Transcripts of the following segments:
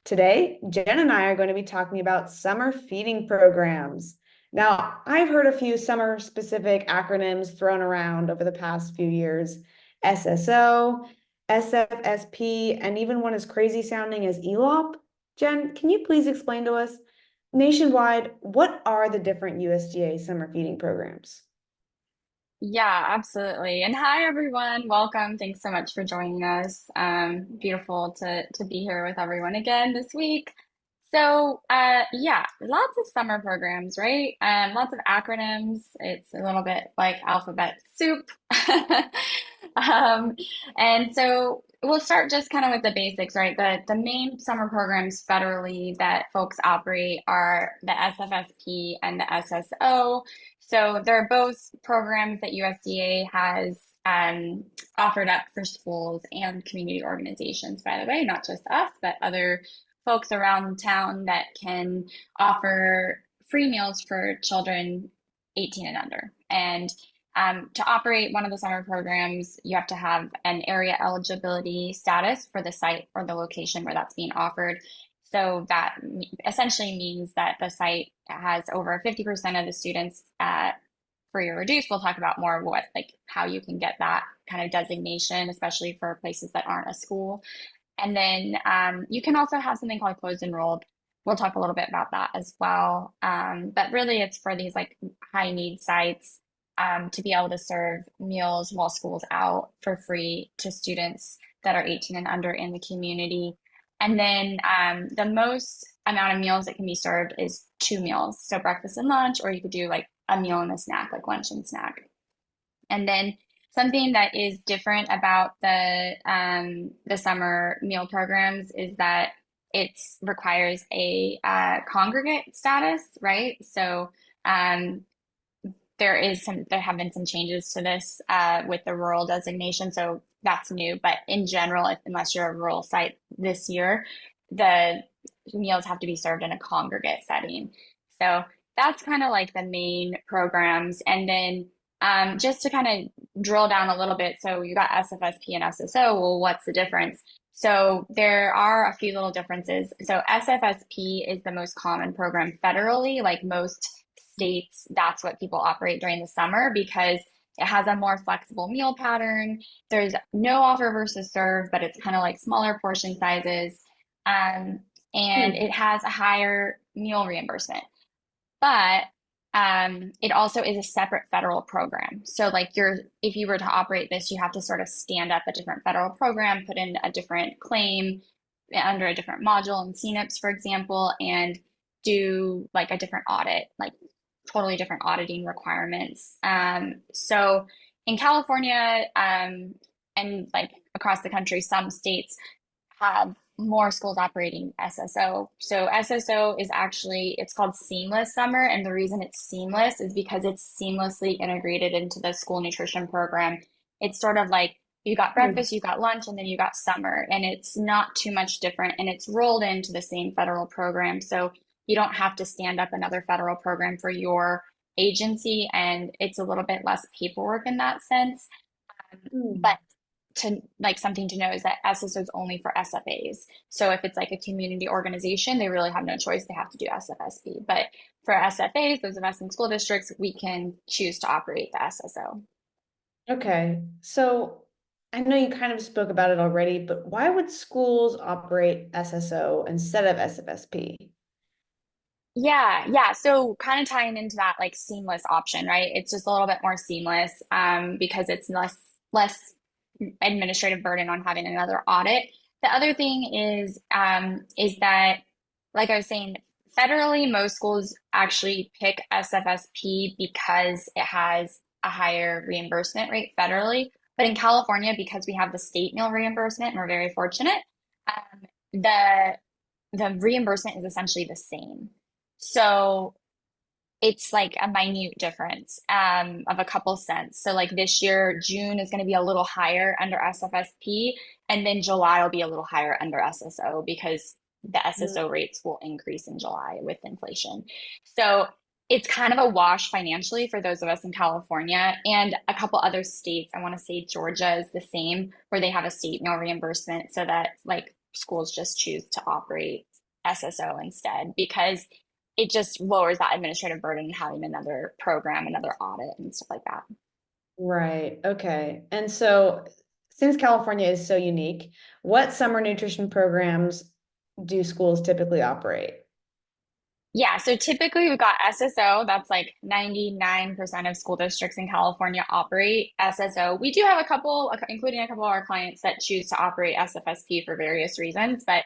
Today, Jen and I are going to be talking about summer feeding programs. Now, I've heard a few summer specific acronyms thrown around over the past few years: SSO, SFSP, and even one as crazy sounding as ELOP. Jen, can you please explain to us nationwide what are the different USDA summer feeding programs? Yeah, absolutely. And hi, everyone. Welcome. Thanks so much for joining us. Beautiful to be here with everyone again this week. Yeah, lots of summer programs, right? Lots of acronyms. It's a little bit like alphabet soup. Um, and so we'll start just kind of with the basics, right? The main summer programs federally that folks operate are the SFSP and the SSO. So they're both programs that USDA has offered up for schools and community organizations, by the way, not just us, but other folks around town that can offer free meals for children 18 and under. And to operate one of the summer programs, you have to have an area eligibility status for the site or the location where that's being offered. So that essentially means that the site has over 50% of the students at free or reduced. We'll talk about more what, like, how you can get that kind of designation, especially for places that aren't a school. And then you can also have something called closed enrolled. We'll talk a little bit about that as well. But really, it's for these like high need sites to be able to serve meals while school's out for free to students that are 18 and under in the community. And then the most amount of meals that can be served is 2 meals. So breakfast and lunch, or you could do like a meal and a snack, like lunch and snack. And then something that is different about the summer meal programs is that it requires a congregate status, right? So um, there have been some changes to this with the rural designation, so that's new. But in general, unless you're a rural site this year, the meals have to be served in a congregate setting. So that's kind of like the main programs. And then just to kind of drill down a little bit, so you got SFSP and SSO. Well, what's the difference? So there are a few little differences. So SFSP is the most common program federally, like most states, that's what people operate during the summer because it has a more flexible meal pattern. There's no offer versus serve, but it's kind of like smaller portion sizes. Um, and Hmm. it has a higher meal reimbursement. But it also is a separate federal program. So like if you were to operate this, you have to sort of stand up a different federal program, put in a different claim under a different module in CNIPS, for example, and do like a different audit, like totally different auditing requirements. So in California, and like across the country, some states have more schools operating SSO. So SSO is actually, it's called seamless summer. And the reason it's seamless is because it's seamlessly integrated into the school nutrition program. It's sort of like you got Hmm. breakfast, you got lunch, and then you got summer. And it's not too much different. And it's rolled into the same federal program. So you don't have to stand up another federal program for your agency. And it's a little bit less paperwork in that sense. Hmm. But to like something to know is that SSO is only for SFAs. So if it's like a community organization, they really have no choice. They have to do SFSP. But for SFAs, those of us in school districts, we can choose to operate the SSO. Okay, so I know you kind of spoke about it already, but why would schools operate SSO instead of SFSP? Yeah. So kind of tying into that like seamless option, right? It's just a little bit more seamless because it's less administrative burden on having another audit. The other thing is that, like I was saying, federally, most schools actually pick SFSP because it has a higher reimbursement rate federally. But in California, because we have the state meal reimbursement, and we're very fortunate, the reimbursement is essentially the same. So it's like a minute difference of a couple cents. So like this year, June is going to be a little higher under SFSP, and then July will be a little higher under SSO because the Mm. SSO rates will increase in July with inflation. So it's kind of a wash financially for those of us in California and a couple other states. I want to say Georgia is the same, where they have a state meal reimbursement so that like schools just choose to operate SSO instead, because it just lowers that administrative burden having another program, another audit and stuff like that. Right. Okay. And so, since California is so unique, what summer nutrition programs do schools typically operate? Yeah, so typically we've got SSO, that's like 99% of school districts in California operate SSO. We do have a couple, including a couple of our clients that choose to operate SFSP for various reasons, but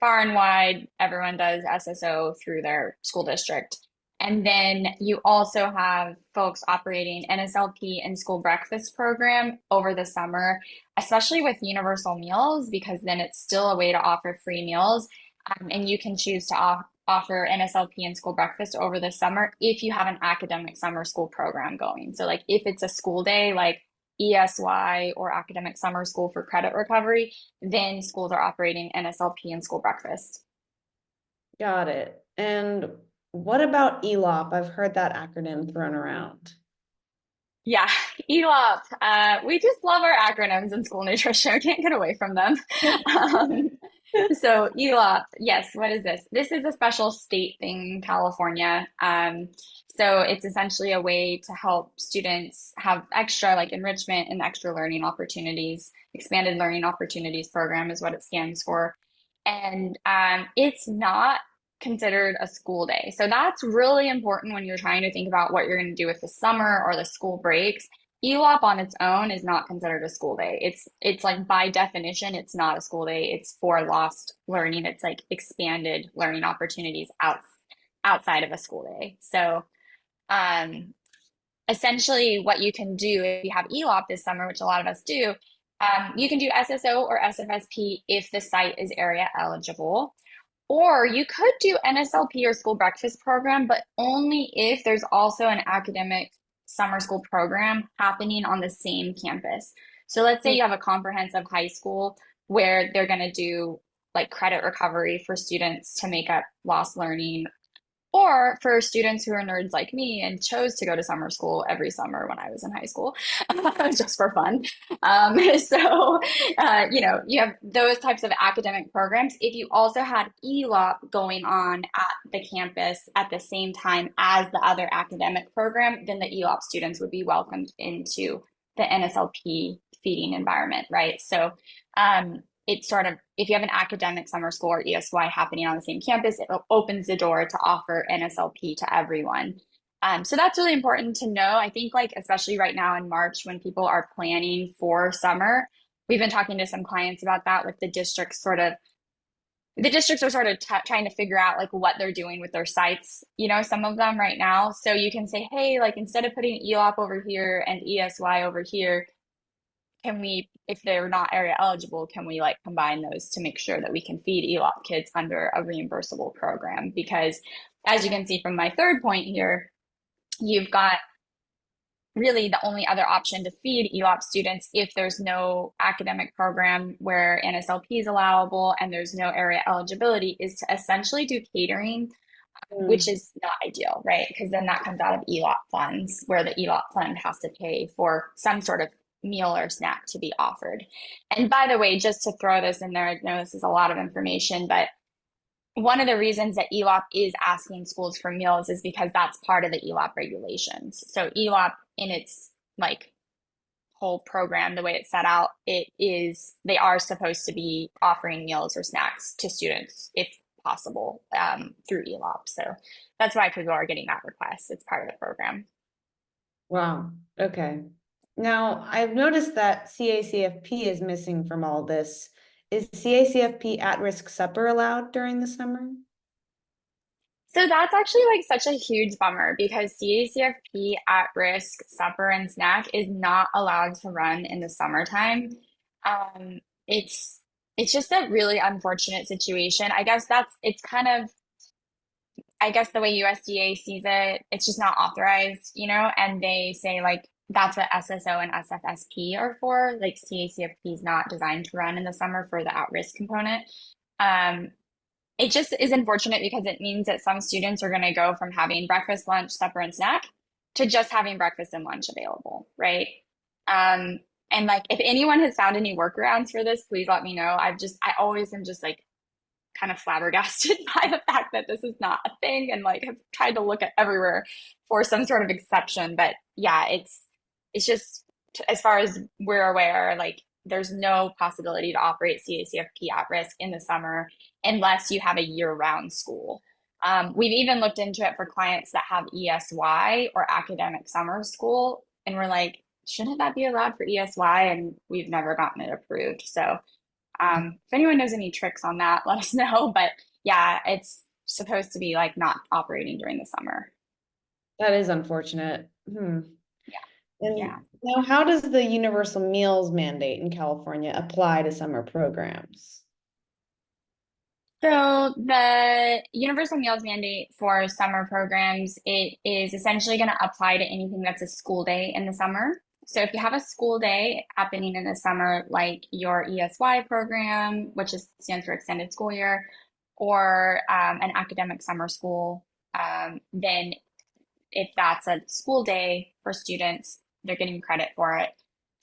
far and wide, everyone does SSO through their school district. And then you also have folks operating NSLP and school breakfast program over the summer, especially with universal meals, because then it's still a way to offer free meals. And you can choose to offer NSLP and school breakfast over the summer if you have an academic summer school program going. So, like if it's a school day, like ESY or academic summer school for credit recovery, then schools are operating NSLP and school breakfast. Got it. And what about ELOP? I've heard that acronym thrown around. Yeah, ELOP. We just love our acronyms in school nutrition. We can't get away from them. Um, so ELOP, yes, what is this? This is a special state thing in California. So it's essentially a way to help students have extra like enrichment and extra learning opportunities. Expanded Learning Opportunities Program is what it stands for. And it's not considered a school day. So that's really important when you're trying to think about what you're going to do with the summer or the school breaks. ELOP on its own is not considered a school day. It's like by definition, it's not a school day. It's for lost learning. It's like expanded learning opportunities outside of a school day. So um, essentially what you can do if you have ELOP this summer, which a lot of us do, you can do SSO or SFSP if the site is area eligible. Or you could do NSLP or school breakfast program, but only if there's also an academic summer school program happening on the same campus. So let's say you have a comprehensive high school where they're going to do like credit recovery for students to make up lost learning, or for students who are nerds like me and chose to go to summer school every summer when I was in high school, just for fun. You have those types of academic programs. If you also had ELOP going on at the campus at the same time as the other academic program, then the ELOP students would be welcomed into the NSLP feeding environment, right? So it's sort of, if you have an academic summer school or ESY happening on the same campus, it opens the door to offer NSLP to everyone. So that's really important to know. I think like, especially right now in March when people are planning for summer, we've been talking to some clients about that with the districts are sort of trying to figure out like what they're doing with their sites, some of them right now. So you can say, hey, like instead of putting ELOP over here and ESY over here, can we, if they're not area eligible, can we like combine those to make sure that we can feed ELOP kids under a reimbursable program? Because as you can see from my third point here, you've got really the only other option to feed ELOP students if there's no academic program where NSLP is allowable and there's no area eligibility is to essentially do catering, which Mm. is not ideal, right? Because then that comes out of ELOP funds where the ELOP fund has to pay for some sort of meal or snack to be offered. And by the way, just to throw this in there, I know this is a lot of information, but one of the reasons that ELOP is asking schools for meals is because that's part of the ELOP regulations. So ELOP in its like whole program, the way it's set out, they are supposed to be offering meals or snacks to students if possible through ELOP. So that's why people are getting that request. It's part of the program. Wow. Okay. Now, I've noticed that CACFP is missing from all this. Is CACFP at-risk supper allowed during the summer? So that's actually like such a huge bummer because CACFP at risk supper and snack is not allowed to run in the summertime. Um, it's just a really unfortunate situation. It's kind of, I guess the way USDA sees it, it's just not authorized, and they say like that's what SSO and SFSP are for. Like CACFP is not designed to run in the summer for the at-risk component. Um, it just is unfortunate because it means that some students are going to go from having breakfast, lunch, supper, and snack to just having breakfast and lunch available, right? Um, and like, if anyone has found any workarounds for this, please let me know. I always am just like kind of flabbergasted by the fact that this is not a thing, and like have tried to look at everywhere for some sort of exception. But yeah, it's just, as far as we're aware, like there's no possibility to operate CACFP at risk in the summer unless you have a year-round school. We've even looked into it for clients that have ESY or academic summer school, and we're like, shouldn't that be allowed for ESY? And we've never gotten it approved. So if anyone knows any tricks on that, let us know. But yeah, it's supposed to be like not operating during the summer. That is unfortunate. Yeah. And Yeah. now, how does the universal meals mandate in California apply to summer programs? So the universal meals mandate for summer programs, it is essentially going to apply to anything that's a school day in the summer. So if you have a school day happening in the summer, like your ESY program, which stands for extended school year, or an academic summer school, then if that's a school day for students, they're getting credit for it.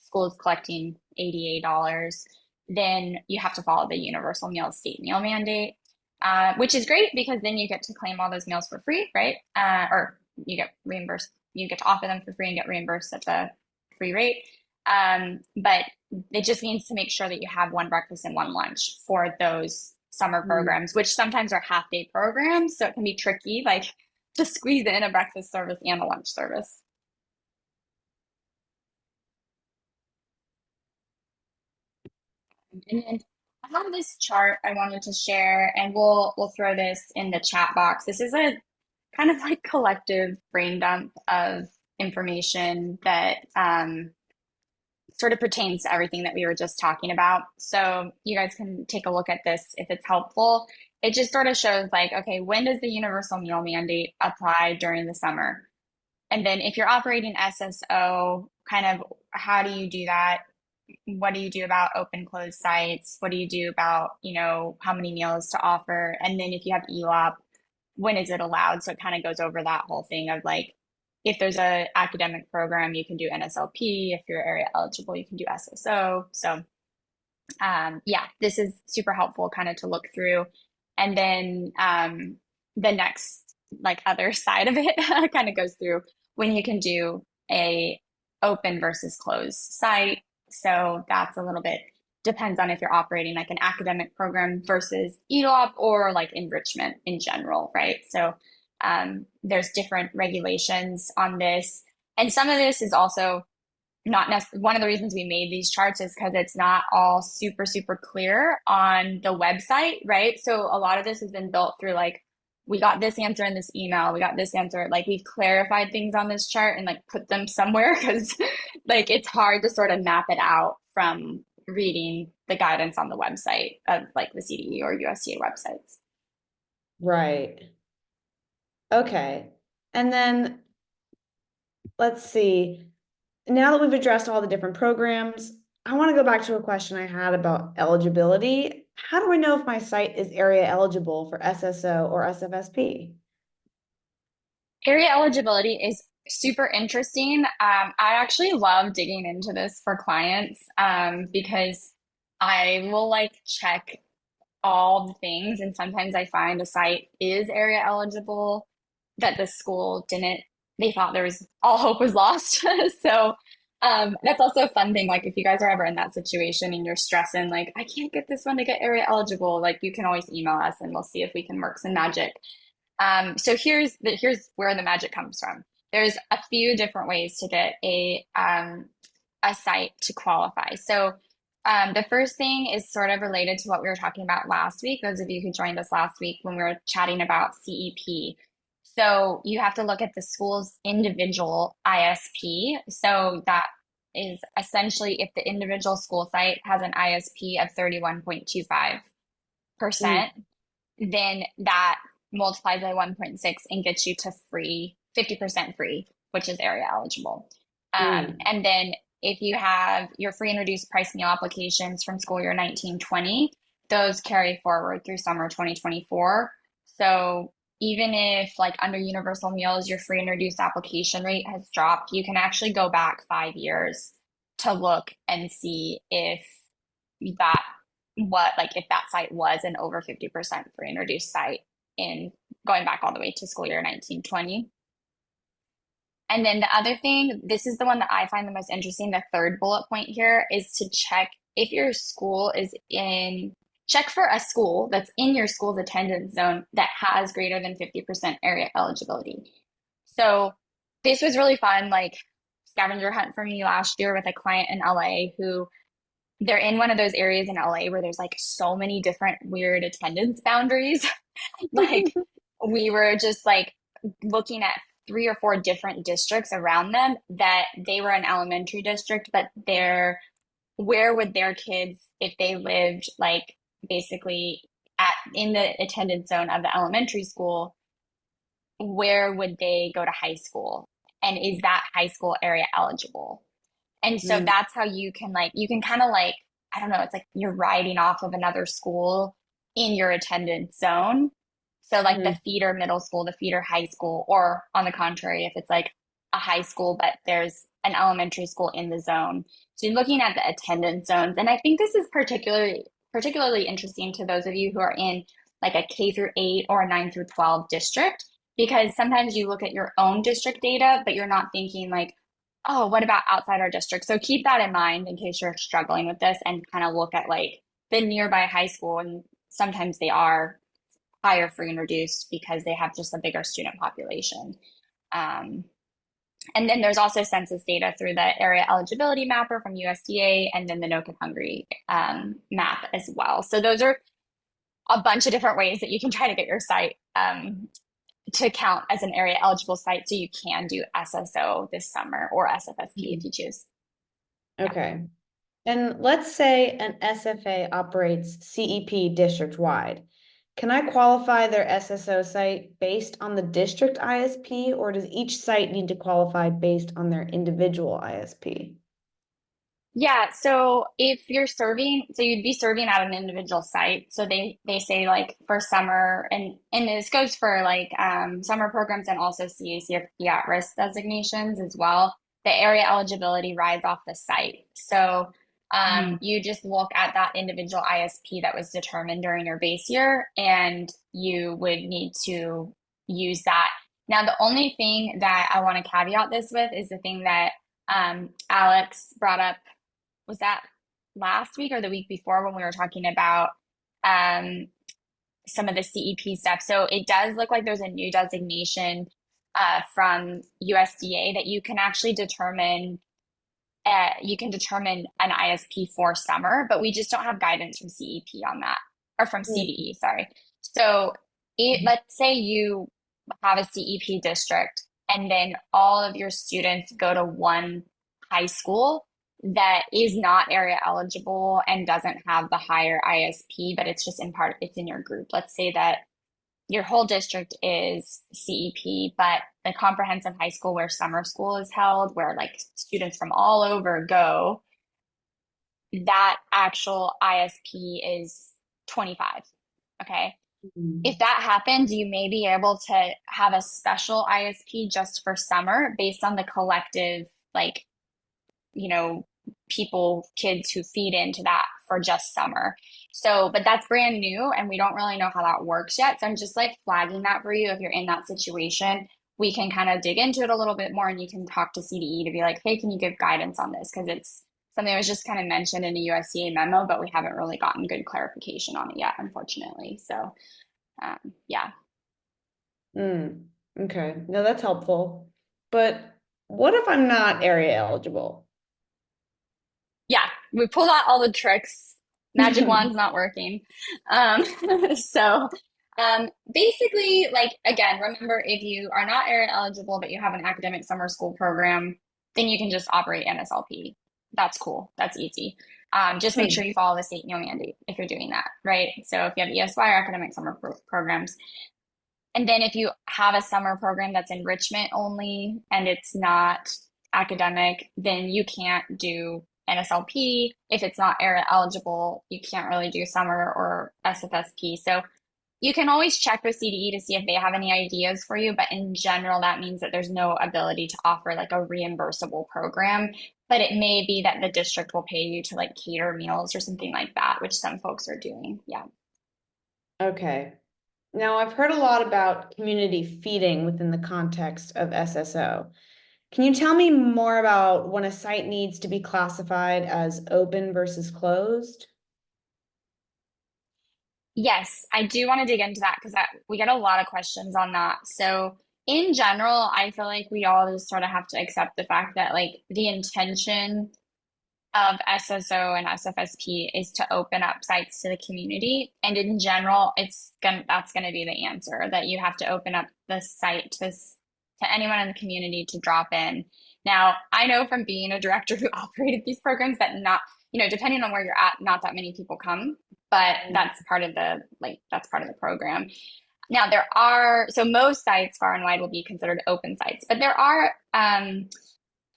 School is collecting $88. Then you have to follow the universal meals state meal mandate, which is great because then you get to claim all those meals for free, right? Or you get reimbursed, you get to offer them for free and get reimbursed at the free rate. But it just means to make sure that you have one breakfast and one lunch for those summer programs, which sometimes are half day programs. So it can be tricky, like to squeeze in a breakfast service and a lunch service. And then I have this chart I wanted to share, and we'll throw this in the chat box. This is a kind of like collective brain dump of information that sort of pertains to everything that we were just talking about. So you guys can take a look at this if it's helpful. It just sort of shows like, okay, when does the universal meal mandate apply during the summer? And then if you're operating SSO, kind of how do you do that? What do you do about open closed sites? What do you do about, how many meals to offer? And then if you have ELOP, when is it allowed? So it kind of goes over that whole thing of like, if there's a academic program, you can do NSLP. If you're area eligible, you can do SSO. So yeah, this is super helpful kind of to look through. And then the next like other side of it kind of goes through when you can do a open versus closed site. So that's a little bit depends on if you're operating like an academic program versus ELOP or like enrichment in general, right? So there's different regulations on this. And some of this is also not necessarily one of the reasons we made these charts is because it's not all super, super clear on the website, right? So a lot of this has been built through like, we got this answer in this email, we got this answer, like we've clarified things on this chart and like put them somewhere because like it's hard to sort of map it out from reading the guidance on the website of like the CDE or USDA websites. Right. Okay. And then let's see. Now that we've addressed all the different programs, I want to go back to a question I had about eligibility. How do I know if my site is area eligible for SSO or SFSP? Area eligibility is super interesting. I actually love digging into this for clients because I will like check all the things, and sometimes I find a site is area eligible that the school didn't. They thought there was all hope was lost. So that's also a fun thing. Like if you guys are ever in that situation and you're stressing, like I can't get this one to get area eligible, like you can always email us and we'll see if we can work some magic. So here's where the magic comes from. There's a few different ways to get a site to qualify. So the first thing is sort of related to what we were talking about last week. Those of you who joined us last week when we were chatting about CEP. So you have to look at the school's individual ISP. So that is essentially if the individual school site has an ISP of 31.25%, then that multiplies by 1.6 and gets you to free, 50% free, which is area eligible. And then if you have your free and reduced price meal applications from school year 1920, those carry forward through summer 2024. So even if like under universal meals, your free and reduced application rate has dropped, you can actually go back 5 years to look and see if that what, like if that site was an over 50% free and reduced site in going back all the way to school year 1920. And then the other thing, this is the one that I find the most interesting. The third bullet point here is to check if your school is in, check for a school that's in your school's attendance zone that has greater than 50% area eligibility. So this was really fun, like scavenger hunt for me last year with a client in LA who they're in one of those areas in LA where there's like so many different weird attendance boundaries. Like we were just like looking at 3 or 4 different districts around them that they were an elementary district, but where would their kids, if they lived like basically in the attendance zone of the elementary school, where would they go to high school? And is that high school area eligible? And so Mm, that's how you can kind of like, I don't know, it's like you're riding off of another school in your attendance zone. So like the mhm, feeder middle school, the feeder high school, or on the contrary, if it's like a high school, but there's an elementary school in the zone. So you're looking at the attendance zones. And I think this is particularly interesting to those of you who are in like a K through 8 or a 9 through 12 district, because sometimes you look at your own district data, but you're not thinking like, oh, what about outside our district? So keep that in mind in case you're struggling with this and kind of look at like the nearby high school. And sometimes they are higher free and reduced because they have just a bigger student population. Um, and then there's also census data through the area eligibility mapper from USDA and then the No Kid Hungry map as well. So those are a bunch of different ways that you can try to get your site to count as an area eligible site so you can do SSO this summer or SFSP if mhm. you choose. Yeah. Okay. And let's say an SFA operates CEP district-wide. Can I qualify their SSO site based on the district ISP, or does each site need to qualify based on their individual ISP? Yeah, so if you're serving, so you'd be serving at an individual site. So they say like for summer and this goes for like summer programs and also CACFP at risk designations as well. The area eligibility rides off the site. So Mm. you just look at that individual ISP that was determined during your base year, and you would need to use that. Now, the only thing that I want to caveat this with is the thing that Alex brought up, was that last week or the week before when we were talking about um, some of the CEP stuff. So it does look like there's a new designation from USDA that you can determine an ISP for summer, but we just don't have guidance from CEP on that, or from Mm. CDE, sorry. So let's say you have a CEP district and then all of your students go to one high school that is not area eligible and doesn't have the higher ISP, but it's in your group. Let's say that your whole district is CEP, but the comprehensive high school where summer school is held, where like students from all over go, that actual ISP is 25. Okay. If Mm. that happens, you may be able to have a special ISP just for summer based on the collective, like, you know, kids who feed into that for just summer. So, but that's brand new and we don't really know how that works yet. So I'm just like flagging that for you. If you're in that situation, we can kind of dig into it a little bit more and you can talk to CDE to be like, hey, can you give guidance on this? Because it's something that was just kind of mentioned in a USDA memo, but we haven't really gotten good clarification on it yet, unfortunately. So, yeah. Mm. Okay, no, that's helpful. But what if I'm not area eligible? Yeah, we pulled out all the tricks. Magic wand's not working. Um, so basically, like again, remember if you are not area eligible but you have an academic summer school program, then you can just operate NSLP. That's cool. That's easy. Just make sure Hmm. you follow the state mandate if you're doing that, right? So if you have ESY or academic summer programs, and then if you have a summer program that's enrichment only and it's not academic, then you can't do NSLP. If it's not area eligible, you can't really do summer or SFSP. So you can always check with CDE to see if they have any ideas for you, but in general, that means that there's no ability to offer like a reimbursable program but it may be that the district will pay you to like cater meals or something like that, which some folks are doing. Yeah. Okay. Now, I've heard a lot about community feeding within the context of SSO. Can you tell me more about when a site needs to be classified as open versus closed? Yes, I do want to dig into that because we get a lot of questions on that. So, in general, I feel like we all just sort of have to accept the fact that like the intention of SSO and SFSP is to open up sites to the community. And in general, that's gonna be the answer, that you have to open up the site to anyone in the community to drop in. Now, I know from being a director who operated these programs that not, depending on where you're at, not that many people come, but that's part of the program. Now so most sites far and wide will be considered open sites, but there are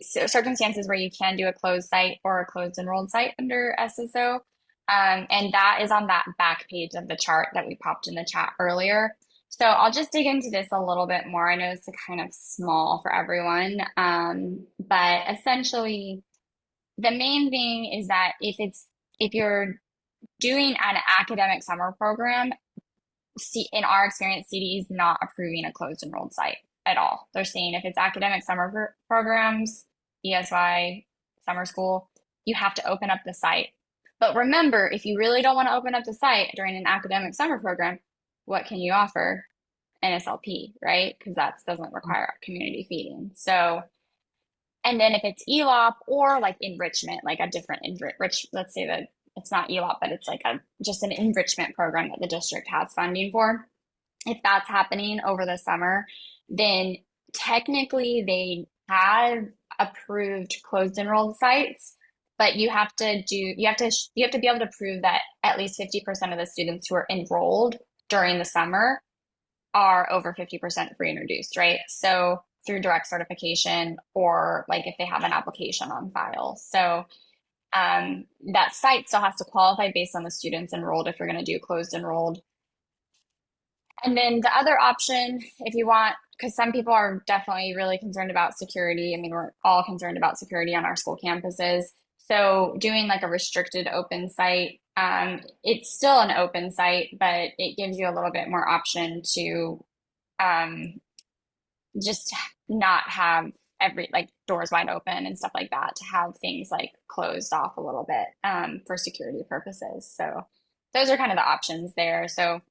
circumstances where you can do a closed site or a closed enrolled site under SSO. And that is on that back page of the chart that we popped in the chat earlier. So I'll just dig into this a little bit more. I know it's kind of small for everyone, but essentially the main thing is that if you're doing an academic summer program, in our experience, CDE is not approving a closed enrolled site at all. They're saying if it's academic summer programs, ESY, summer school, you have to open up the site. But remember, if you really don't want to open up the site during an academic summer program, what can you offer? NSLP, right? Because that doesn't require community feeding. So, and then if it's ELOP or like enrichment, like a different let's say that it's not ELOP, but it's like just an enrichment program that the district has funding for. If that's happening over the summer, then technically they have approved closed enrolled sites, but you have to be able to prove that at least 50% of the students who are enrolled during the summer are over 50% free and reduced, right? So through direct certification or like if they have an application on file. So that site still has to qualify based on the students enrolled if you're going to do closed enrolled. And then the other option, if you want, because some people are definitely really concerned about security. I mean, we're all concerned about security on our school campuses. So doing like a restricted open site, it's still an open site, but it gives you a little bit more option to just not have every like doors wide open and stuff like that, to have things like closed off a little bit for security purposes. So those are kind of the options there. So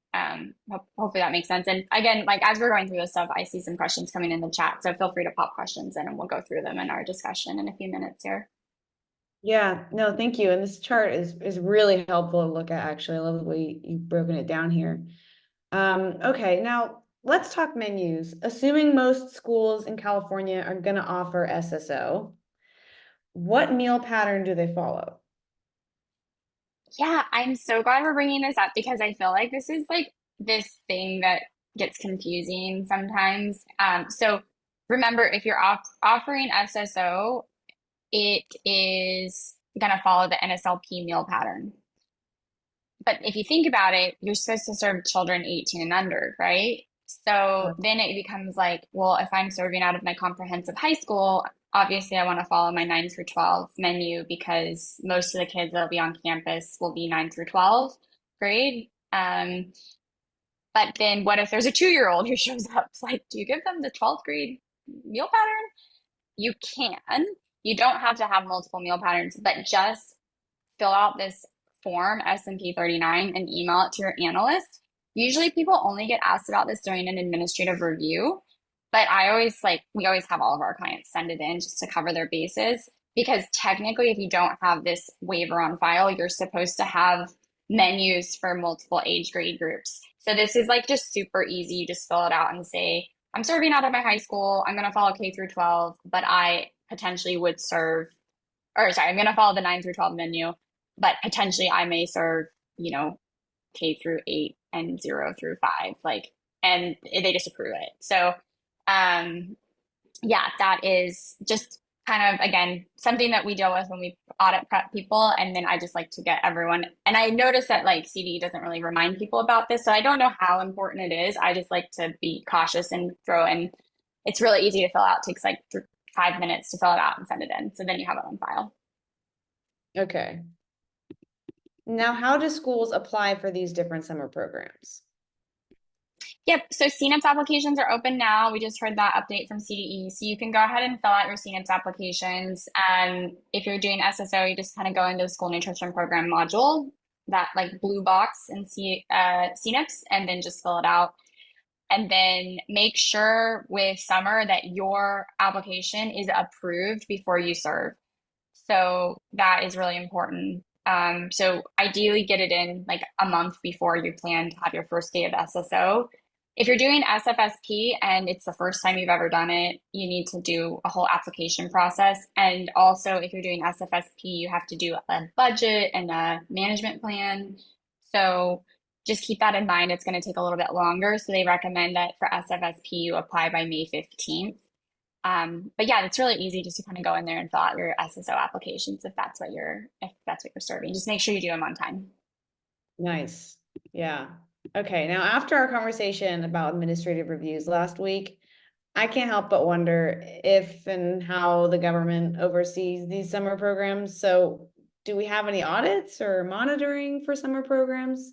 hopefully that makes sense. And again, like as we're going through this stuff, I see some questions coming in the chat. So feel free to pop questions in and we'll go through them in our discussion in a few minutes here. Yeah, no, thank you. And this chart is really helpful to look at, actually. I love the way you've broken it down here. Okay, now let's talk menus. Assuming most schools in California are going to offer SSO, what meal pattern do they follow? Yeah, I'm so glad we're bringing this up because I feel like this is like this thing that gets confusing sometimes. So remember, if you're offering SSO, it is going to follow the NSLP meal pattern. But if you think about it, you're supposed to serve children 18 and under, right? So then it becomes like, well, if I'm serving out of my comprehensive high school, obviously I want to follow my 9 through 12 menu because most of the kids that'll be on campus will be 9 through 12 grade. But then what if there's a 2-year-old who shows up? It's like, do you give them the 12th grade meal pattern? You can. You don't have to have multiple meal patterns, but just fill out this form, SMP 39, and email it to your analyst. Usually people only get asked about this during an administrative review, but we always have all of our clients send it in just to cover their bases because technically if you don't have this waiver on file, you're supposed to have menus for multiple age grade groups. So this is like just super easy. You just fill it out and say, I'm serving out of my high school. I'm going to follow K through 12, but I potentially would serve, or sorry, I'm going to follow the 9 through 12 menu, but potentially I may serve, K through 8 and 0 through 5, and they just approve it. So, yeah, that is just kind of, again, something that we deal with when we audit prep people. And then I just like to get everyone, and I noticed that like CDE doesn't really remind people about this. So I don't know how important it is. I just like to be cautious and throw in, it's really easy to fill out. It takes like 5 minutes to fill it out and send it in. So then you have it on file. Okay. Now, how do schools apply for these different summer programs? Yep. So CNIPS applications are open now. We just heard that update from CDE. So you can go ahead and fill out your CNIPS applications. If you're doing SSO, you just kind of go into the school nutrition program module, that like blue box in CNIPS, and then just fill it out. And then make sure with summer that your application is approved before you serve. So that is really important. So ideally get it in like a month before you plan to have your first day of SSO. If you're doing SFSP and it's the first time you've ever done it, you need to do a whole application process. And also if you're doing SFSP, you have to do a budget and a management plan. So just keep that in mind. It's going to take a little bit longer. So they recommend that for SFSP, you apply by May 15th. But yeah, it's really easy just to kind of go in there and fill out your SSO applications if that's what you're serving. Just make sure you do them on time. Nice. Yeah. Okay. Now, after our conversation about administrative reviews last week, I can't help but wonder if and how the government oversees these summer programs. So, do we have any audits or monitoring for summer programs?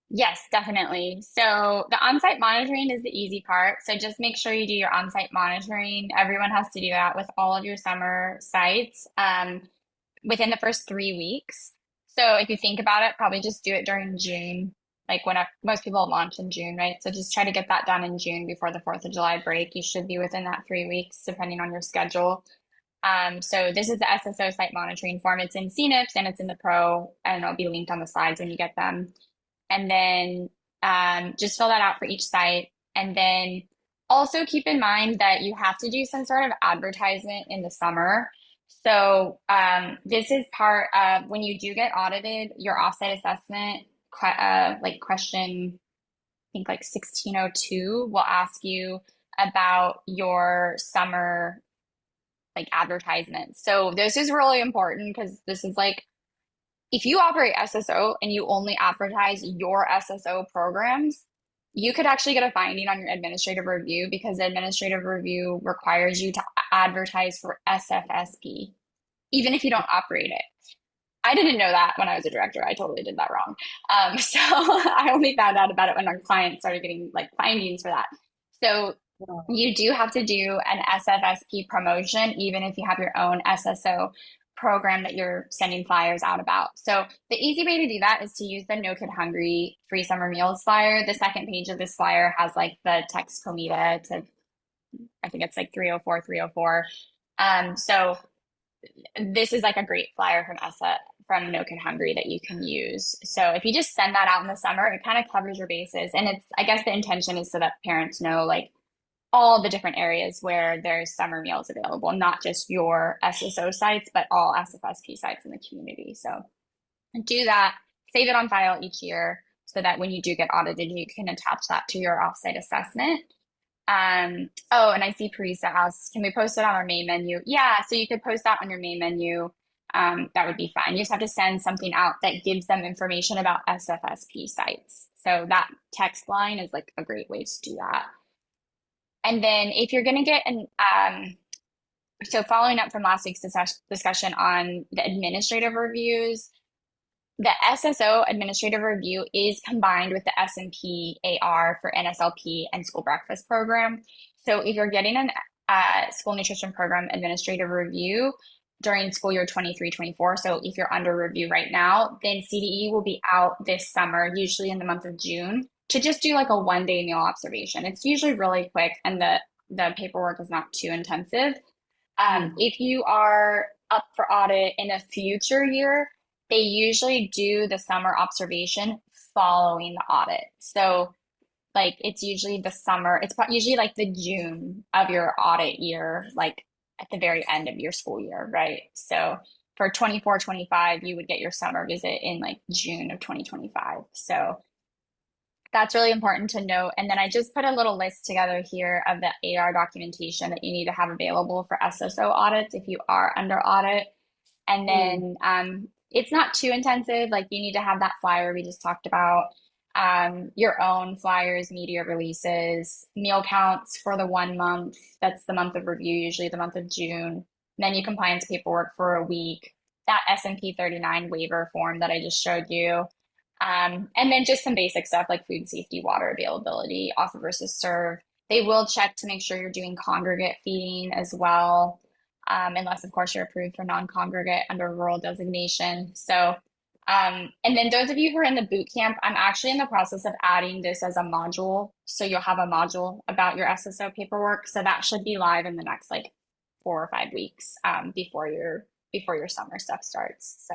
Yes, definitely. So the on-site monitoring is the easy part. So just make sure you do your on-site monitoring. Everyone has to do that with all of your summer sites within the first 3 weeks. So if you think about it, probably just do it during June, like when most people launch in June, right? So just try to get that done in June before the 4th of July break. You should be within that 3 weeks, depending on your schedule. So this is the SSO site monitoring form. It's in CNIPS and it's in the Pro, and it'll be linked on the slides when you get them. And then just fill that out for each site. And then also keep in mind that you have to do some sort of advertisement in the summer. So this is part of when you do get audited, your offsite assessment, like question, I think like 1602 will ask you about your summer like advertisements. So this is really important because this is like if you operate SSO and you only advertise your SSO programs, you could actually get a finding on your administrative review because the administrative review requires you to advertise for SFSP, even if you don't operate it. I didn't know that when I was a director. I totally did that wrong. So I only found out about it when our clients started getting like findings for that. So you do have to do an SFSP promotion, even if you have your own SSO program that you're sending flyers out about. So the easy way to do that is to use the No Kid Hungry free summer meals flyer. The second page of this flyer has like the text comita to, I think it's like 304, 304. So this is like a great flyer from from No Kid Hungry that you can use. So if you just send that out in the summer, it kind of covers your bases. And it's, I guess the intention is so that parents know like all the different areas where there's summer meals available, not just your SSO sites, but all SFSP sites in the community. So do that, save it on file each year so that when you do get audited, you can attach that to your offsite assessment. Oh, and I see Parisa asks, can we post it on our main menu? Yeah, so you could post that on your main menu. That would be fine. You just have to send something out that gives them information about SFSP sites. So that text line is like a great way to do that. And then if you're going to get so following up from last week's discussion on the administrative reviews, the SSO administrative review is combined with the S&P AR for NSLP and school breakfast program. So if you're getting an school nutrition program administrative review during school year 23-24, so if you're under review right now, then CDE will be out this summer, usually in the month of June, to just do like a 1-day meal observation. It's usually really quick and the paperwork is not too intensive. If you are up for audit in a future year, they usually do the summer observation following the audit. So like it's usually the summer, it's usually like the June of your audit year, like at the very end of your school year, right? So for 24-25, you would get your summer visit in like June of 2025. So that's really important to note. And then I just put a little list together here of the AR documentation that you need to have available for SSO audits if you are under audit. And then it's not too intensive. Like you need to have that flyer we just talked about. your own flyers, media releases, meal counts for the 1 month. That's the month of review, usually the month of June. Menu compliance paperwork for a week. That S&P 39 waiver form that I just showed you. And then just some basic stuff like food safety, water availability, offer versus serve. They will check to make sure you're doing congregate feeding as well, unless, of course, you're approved for non-congregate under rural designation. So, and then those of you who are in the boot camp, I'm actually in the process of adding this as a module. So you'll have a module about your SSO paperwork. So that should be live in the next like 4 or 5 weeks before your summer stuff starts. So,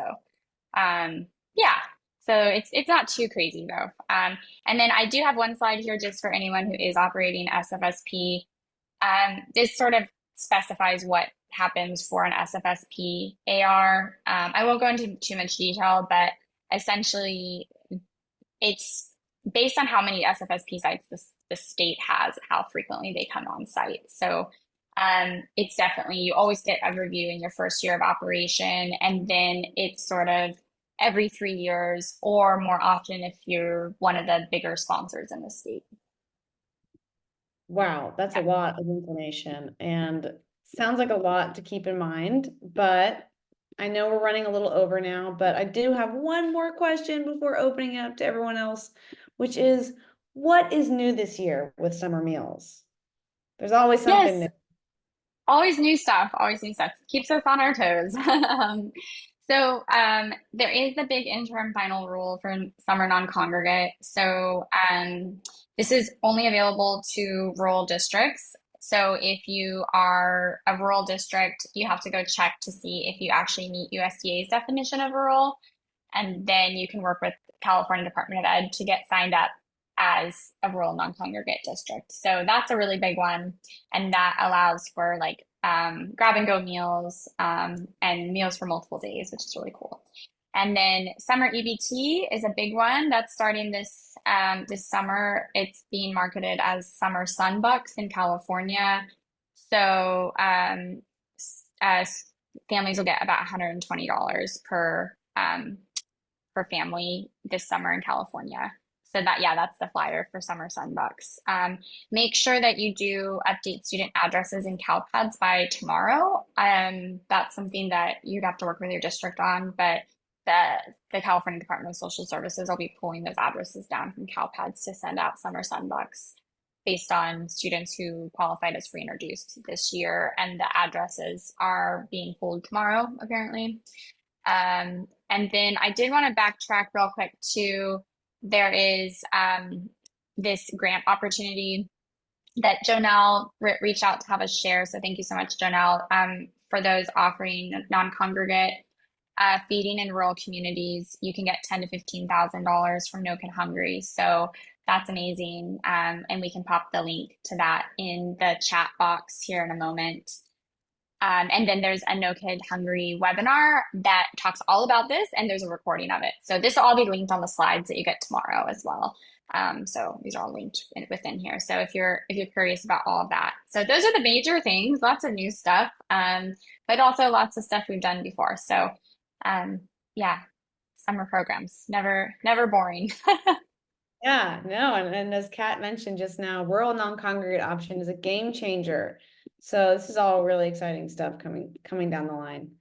yeah. So it's not too crazy though. And then I do have one slide here just for anyone who is operating SFSP. This sort of specifies what happens for an SFSP AR. I won't go into too much detail, but essentially it's based on how many SFSP sites the state has, how frequently they come on site. So it's definitely, you always get a review in your first year of operation, and then it's sort of every 3 years or more often if you're one of the bigger sponsors in the state. Wow, that's a lot of information and sounds like a lot to keep in mind, but I know we're running a little over now, but I do have one more question before opening it up to everyone else, which is what is new this year with summer meals? There's always something Yes, new. always new stuff, always new stuff. Keeps us on our toes. There is the big interim final rule for summer non-congregate. This is only available to rural districts. So if you are a rural district, you have to go check to see if you actually meet USDA's definition of rural, and then you can work with California Department of Ed to get signed up as a rural non-congregate district. So that's a really big one, and that allows for like grab and go meals and meals for multiple days, which is really cool. And then Summer EBT is a big one that's starting this summer. It's being marketed as Summer Sunbucks in California. So families will get about $120 per family this summer in California. So that's the flyer for Summer Sunbucks. Make sure that you do update student addresses in CalPads by tomorrow. That's something that you'd have to work with your district on, but the California Department of Social Services will be pulling those addresses down from CalPads to send out Summer Sunbucks based on students who qualified as free and reduced this year, and the addresses are being pulled tomorrow, apparently. And then I did want to backtrack real quick too. There is this grant opportunity that Jonelle reached out to have us share. So thank you so much, Jonelle, for those offering non-congregate feeding in rural communities. You can get $10,000 to $15,000 from No Kid Hungry. So that's amazing. And we can pop the link to that in the chat box here in a moment. And then there's a No Kid Hungry webinar that talks all about this, and there's a recording of it. So this will all be linked on the slides that you get tomorrow as well. So these are all linked within here. So if you're curious about all of that. So those are the major things, lots of new stuff, but also lots of stuff we've done before. So summer programs, never boring. Yeah, no, and as Kat mentioned just now, rural non-congregate option is a game changer. So this is all really exciting stuff coming down the line.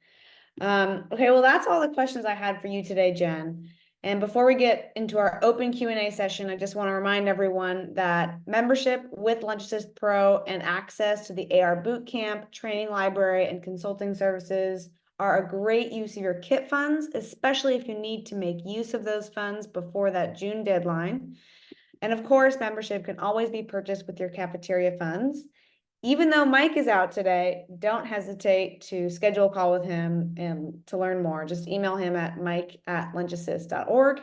Okay, well, that's all the questions I had for you today, Jen. And before we get into our open Q&A session, I just want to remind everyone that membership with LunchAssist Pro and access to the AR Bootcamp, training library, and consulting services are a great use of your KIT funds, especially if you need to make use of those funds before that June deadline. And of course, membership can always be purchased with your cafeteria funds. Even though Mike is out today, don't hesitate to schedule a call with him and to learn more. Just email him at mike@lunchassist.org.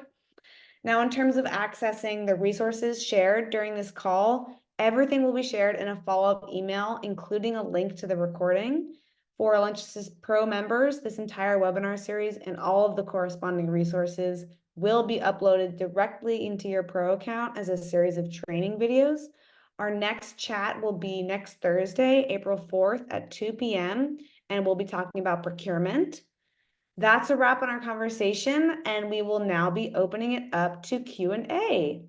Now, in terms of accessing the resources shared during this call, everything will be shared in a follow-up email, including a link to the recording. For LunchAssist Pro members, this entire webinar series and all of the corresponding resources will be uploaded directly into your Pro account as a series of training videos. Our next chat will be next Thursday, April 4th at 2 p.m., and we'll be talking about procurement. That's a wrap on our conversation, and we will now be opening it up to Q&A.